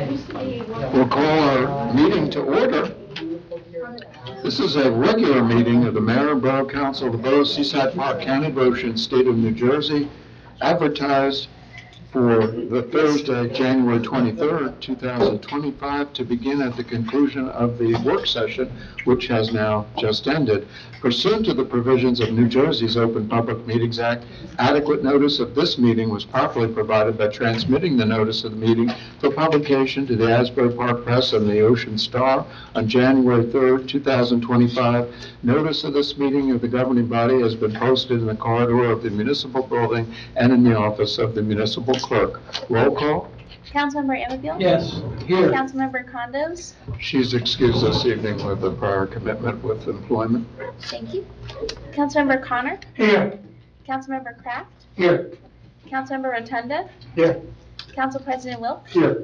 We'll call our meeting to order. This is a regular meeting of the Mayor and Borough Council of the Borough of Seaside, Park County of Ocean, State of New Jersey, advertised for the Thursday, January 23rd, 2025, to begin at the conclusion of the work session, which has now just ended. Pursuant to the provisions of New Jersey's Open Public Meetings Act, adequate notice of this meeting was properly provided by transmitting the notice of the meeting for publication to the Asbury Park Press and the Ocean Star on January 3rd, 2025. Notice of this meeting of the governing body has been posted in the corridor of the municipal building and in the office of the municipal clerk. Roll call. Councilmember Anfield? Yes, here. Councilmember Condos? She's excused this evening with a prior commitment with employment. Thank you. Councilmember Connor? Here. Councilmember Kraft? Here. Councilmember Rotunda? Here. Council President Wilk? Here.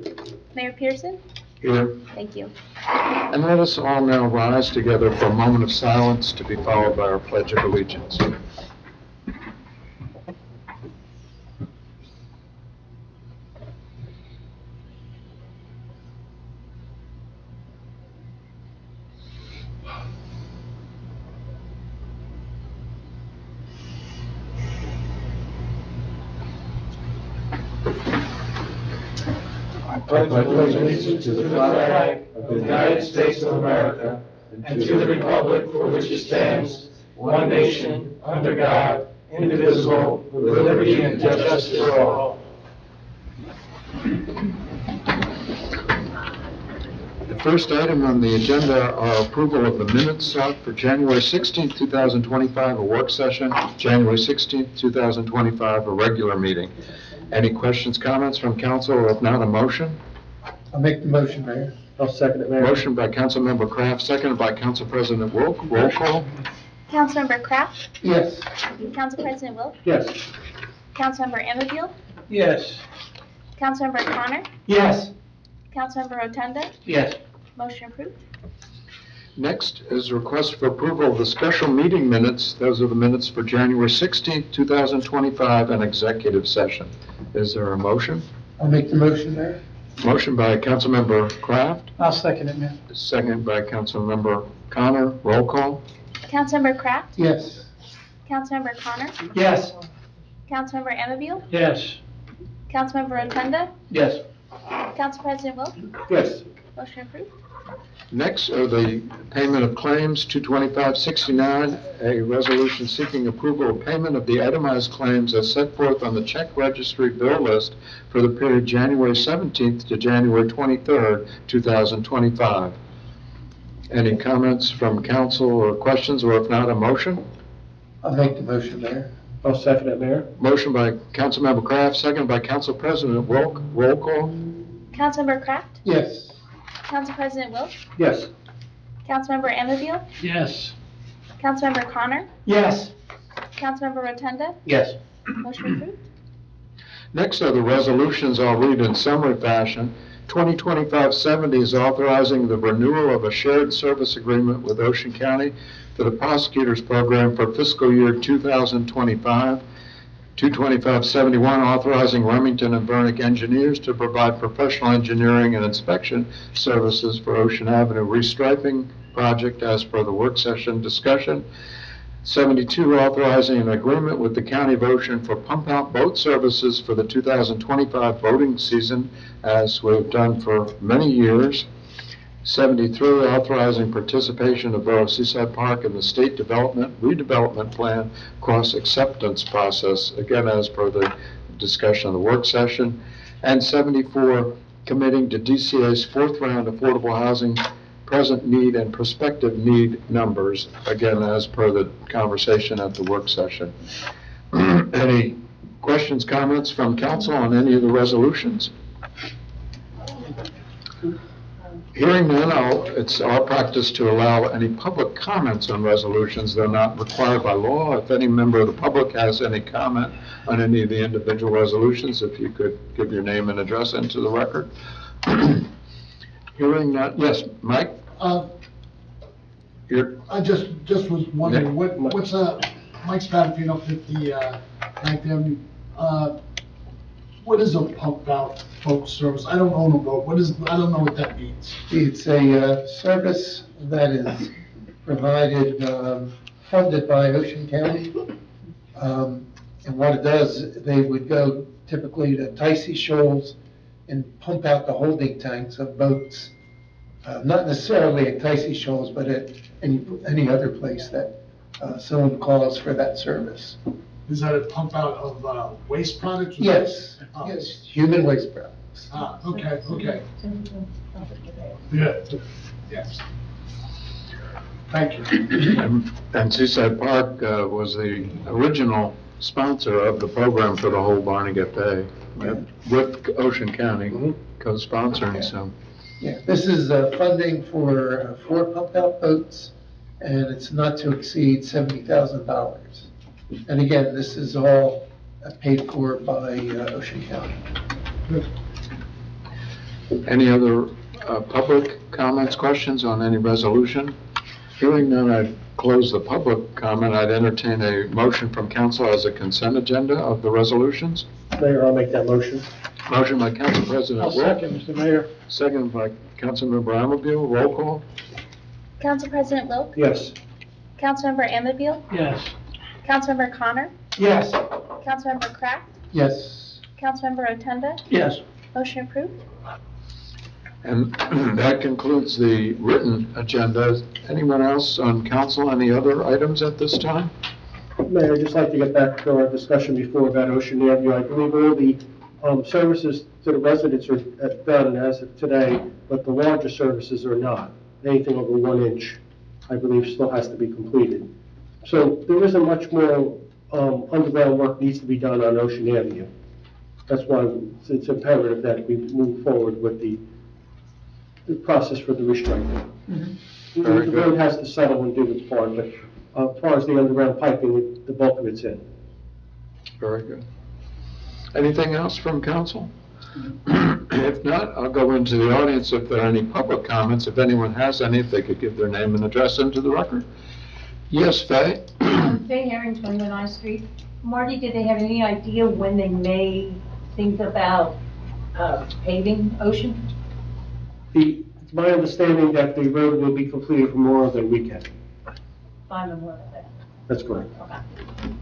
Mayor Pearson? Here. Thank you. And let us all now rise together for a moment of silence to be followed by our Pledge of Allegiance. I pledge allegiance to the flag of the United States of America and to the republic for which it stands, one nation, under God, indivisible, with liberty and justice for all. The first item on the agenda are approval of the minutes sought for January 16th, 2025, a work session, January 16th, 2025, a regular meeting. Any questions, comments from council, or if not, a motion? I'll make the motion, Mayor. I'll second it, Mayor. Motion by Councilmember Kraft, seconded by Council President Wilk. Roll call. Councilmember Kraft? Yes. Council President Wilk? Yes. Councilmember Anfield? Yes. Councilmember Connor? Yes. Councilmember Rotunda? Yes. Motion approved. Next is request for approval of the special meeting minutes. Those are the minutes for January 16th, 2025, an executive session. Is there a motion? I'll make the motion, Mayor. Motion by Councilmember Kraft, I'll second it, Mayor. second by Councilmember Connor. Roll call. Councilmember Kraft? Yes. Councilmember Connor? Yes. Councilmember Anfield? Yes. Councilmember Rotunda? Yes. Council President Wilk? Yes. Motion approved. Next are the payment of claims, 22569, a resolution seeking approval of payment of the itemized claims as set forth on the check registry bill list for the period January 17th to January 23rd, 2025. Any comments from council or questions, or if not, a motion? I'll make the motion, Mayor. I'll second it, Mayor. Motion by Councilmember Kraft, second by Council President Wilk. Roll call. Councilmember Kraft? Yes. Council President Wilk? Yes. Councilmember Anfield? Yes. Councilmember Connor? Yes. Councilmember Rotunda? Yes. Motion approved. Next are the resolutions. I'll read in summary fashion. 2025-70 is authorizing the renewal of a shared service agreement with Ocean County for the prosecutors program for fiscal year 2025. 225-71 authorizing Remington and Vernick engineers to provide professional engineering and inspection services for Ocean Avenue restriping project as per the work session discussion. 72 authorizing an agreement with the County of Ocean for pump out boat services for the 2025 boating season, as we've done for many years. 73 authorizing participation of Borough of Seaside Park in the State Development Redevelopment Plan cross acceptance process, again as per the discussion of the work session. And 74 committing to DCA's fourth round affordable housing present need and prospective need numbers, again as per the conversation at the work session. Any questions, comments from council on any of the resolutions? Hearing none, it's our practice to allow any public comments on resolutions. They're not required by law. If any member of the public has any comment on any of the individual resolutions, if you could give your name and address into the record. Hearing none, yes, Mike? I just was wondering, what's Mike Spadafino, 50 Ninth Avenue. what is a pump out boat service? I don't own a boat. I don't know what that means. It's a service that is provided, funded by Ocean County. And what it does, they would go typically to Ticey Shoals and pump out the holding tanks of boats. Not necessarily at Ticey Shoals, but at any other place that someone calls for that service. Is that a pump out of waste products? Yes, Oh. yes, human waste products. Okay. Good. Yes. Thank you. And Seaside Park was the original sponsor of the program for the whole Barnegat Bay, with Ocean County co-sponsoring, so. Yeah, this is funding for 4 pump out boats, and it's not to exceed $70,000. And again, this is all paid for by Ocean County. Any other public comments, questions on any resolution? Hearing none, I'd close the public comment. I'd entertain a motion from council as a consent agenda of the resolutions. Mayor, I'll make that motion. Motion by Council President I'll Wilk, second, Mr. Mayor. second by Councilmember Amabile. Roll call. Council President Wilk, Yes. Councilmember Anfield, Yes. Councilmember Connor, Yes. Councilmember Kraft, Yes, Councilmember Rotunda, Yes. motion approved. And that concludes the written agenda. Anyone else on council, any other items at this time? Mayor, I'd just like to get back to our discussion before about Ocean Avenue. I believe all the services to the residents are done as of today, but the larger services are not. Anything over 1 inch, I believe, still has to be completed. So there isn't much more underground work needs to be done on Ocean Avenue. That's why it's imperative that we move forward with the process for the restriping. Very The good. road has to settle and do its part, but as far as the underground piping, the bulk of it's in. Very good. Anything else from council? If not, I'll go into the audience if there are any public comments. If anyone has any, if they could give their name and address into the record. Yes, Faye? Faye Herring, 21 I Street. Marty, did they have any idea when they may think about paving Ocean? It's my understanding that the road will be completed for Memorial Day weekend. Find them where they're That's correct. Okay.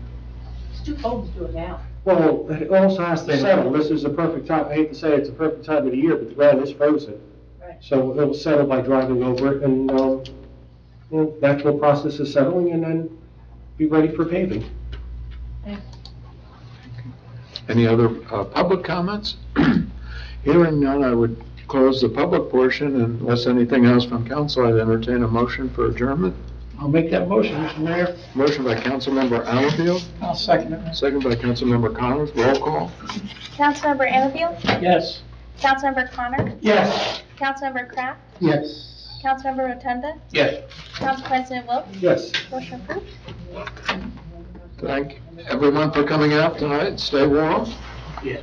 It's too cold to do it now. Well, it also has to settle. This is a perfect time, I hate to say it's a perfect time of the year, but the ground is frozen. Right. So it'll settle by driving over it and, natural process is settling and then be ready for paving. Thanks. Any other public comments? Hearing none, I would close the public portion, and unless anything else from council, I'd entertain a motion for adjournment. I'll make that motion, Mr. Mayor. Motion by Councilmember Amabile, I'll second it. second by Councilmember Connors. Roll call. Councilmember Anfield, Yes. Councilmember Connor, Yes. Councilmember Kraft, yes. Councilmember Rotunda, Yes. Council President Wilk, Yes. motion approved. Thank everyone for coming out tonight. Stay warm. Yeah.